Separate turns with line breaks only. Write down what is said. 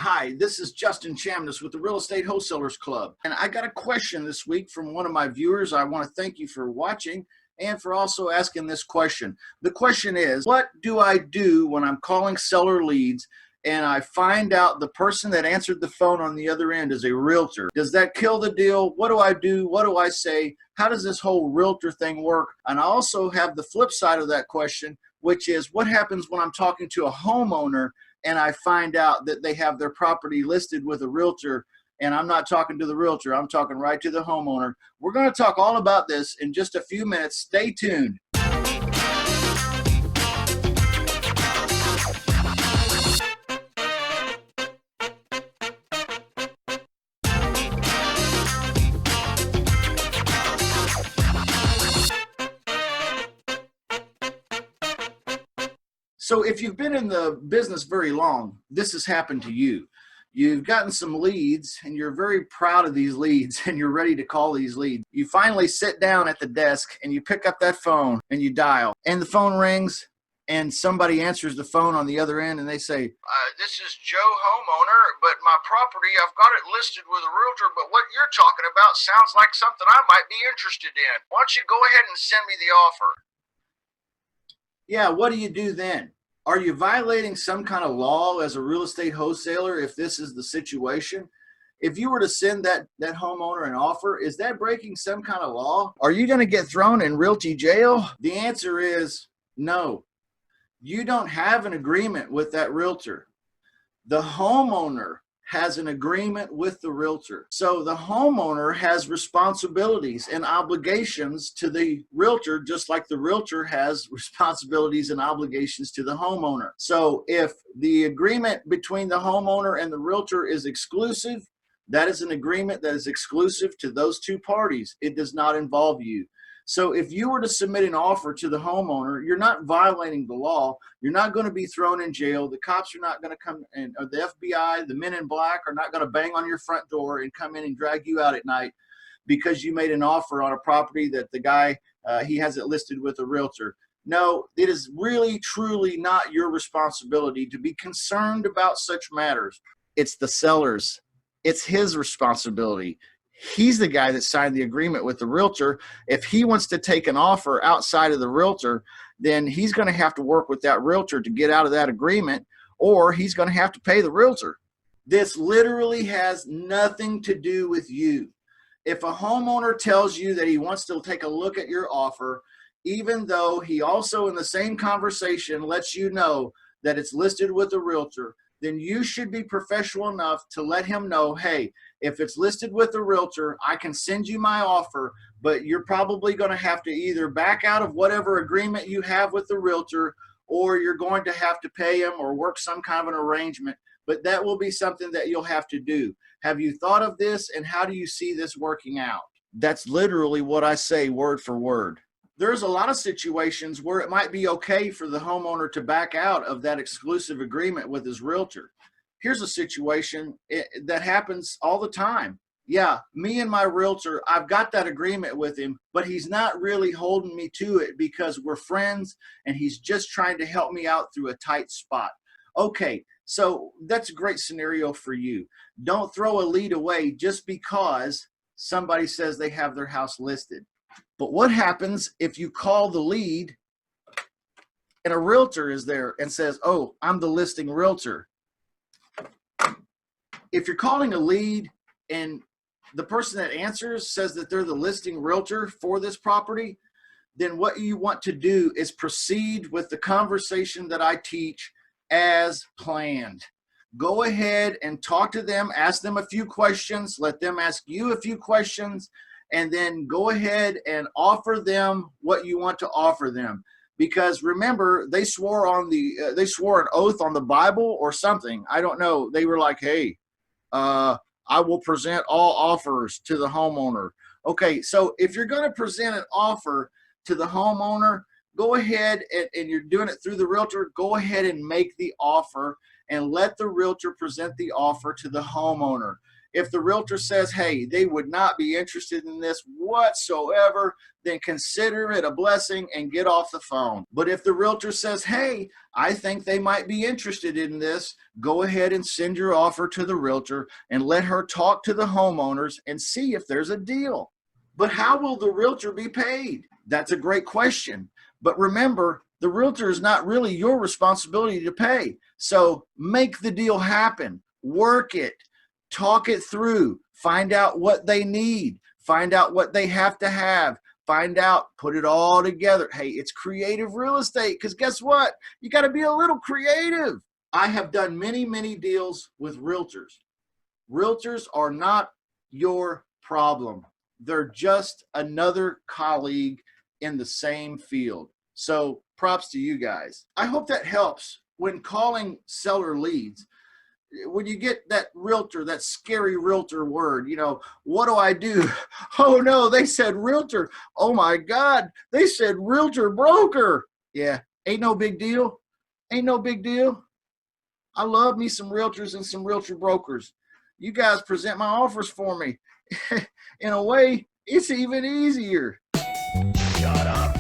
Hi, this is Justin Chamness with the Real Estate Wholesalers Club. And I got a question this week from one of my viewers. I want to thank you for watching and for also asking this question. The question is, what do I do when I'm calling seller leads and I find out the person that answered the phone on the other end is a realtor? Does that kill the deal? What do I do? What do I say? How does this whole realtor thing work? And I also have the flip side of that question, which is what happens when I'm talking to a homeowner and I find out that they have their property listed with a realtor, and I'm not talking to the realtor, I'm talking right to the homeowner. We're going to talk all about this in just a few minutes. Stay tuned. So if you've been in the business very long, this has happened to you. You've gotten some leads and you're very proud of these leads and you're ready to call these leads. You finally sit down at the desk and you pick up that phone and you dial, and the phone rings and somebody answers the phone on the other end and they say, this is Joe, homeowner, but my property, I've got it listed with a realtor, but what you're talking about sounds like something I might be interested in. Why don't you go ahead and send me the offer? Yeah, what do you do then? Are you violating some kind of law as a real estate wholesaler if this is the situation? If you were to send that homeowner an offer, is that breaking some kind of law? Are you going to get thrown in realty jail? The answer is no. You don't have an agreement with that realtor. The homeowner has an agreement with the realtor. So the homeowner has responsibilities and obligations to the realtor, just like the realtor has responsibilities and obligations to the homeowner. So if the agreement between the homeowner and the realtor is exclusive, that is an agreement that is exclusive to those two parties. It does not involve you. So if you were to submit an offer to the homeowner, you're not violating the law. You're not going to be thrown in jail. The cops are not going to come in, or the FBI, the men in black are not going to bang on your front door and come in and drag you out at night because you made an offer on a property that the guy, he has it listed with a realtor. No, it is really, truly not your responsibility to be concerned about such matters. It's the seller's. It's his responsibility. He's the guy that signed the agreement with the realtor. If he wants to take an offer outside of the realtor, then he's going to have to work with that realtor to get out of that agreement, or he's going to have to pay the realtor. This literally has nothing to do with you. If a homeowner tells you that he wants to take a look at your offer, even though he also in the same conversation lets you know that it's listed with a realtor, then you should be professional enough to let him know, hey, if it's listed with a realtor, I can send you my offer, but you're probably going to have to either back out of whatever agreement you have with the realtor, or you're going to have to pay him or work some kind of an arrangement. But that will be something that you'll have to do. Have you thought of this, and how do you see this working out? That's literally what I say word for word. There's a lot of situations where it might be okay for the homeowner to back out of that exclusive agreement with his realtor. Here's a situation that happens all the time. Yeah, me and my realtor, I've got that agreement with him, but he's not really holding me to it because we're friends and he's just trying to help me out through a tight spot. Okay, so that's a great scenario for you. Don't throw a lead away just because somebody says they have their house listed. But what happens if you call the lead and a realtor is there and says, oh, I'm the listing realtor? If you're calling a lead and the person that answers says that they're the listing realtor for this property, then what you want to do is proceed with the conversation that I teach as planned. Go ahead and talk to them, ask them a few questions, let them ask you a few questions, and then go ahead and offer them what you want to offer them. Because remember, they swore an oath on the Bible or something. I don't know. They were like, hey, I will present all offers to the homeowner. Okay, so if you're going to present an offer to the homeowner, go ahead and you're doing it through the realtor, go ahead and make the offer and let the realtor present the offer to the homeowner. If the realtor says, hey, they would not be interested in this whatsoever, then consider it a blessing and get off the phone. But if the realtor says, hey, I think they might be interested in this, go ahead and send your offer to the realtor and let her talk to the homeowners and see if there's a deal. But how will the realtor be paid? That's a great question. But remember, the realtor is not really your responsibility to pay. So make the deal happen, work it, talk it through, find out what they need, find out what they have to have, find out, put it all together. Hey, it's creative real estate, because guess what? You got to be a little creative. I have done many, many deals with realtors. Realtors are not your problem. They're just another colleague in the same field. So props to you guys. I hope that helps when calling seller leads. When you get that realtor, that scary realtor word, what do I do? Oh no, they said realtor. Oh my God, they said realtor broker. Yeah, ain't no big deal. Ain't no big deal. I love me some realtors and some realtor brokers. You guys present my offers for me. In a way, it's even easier. Shut up.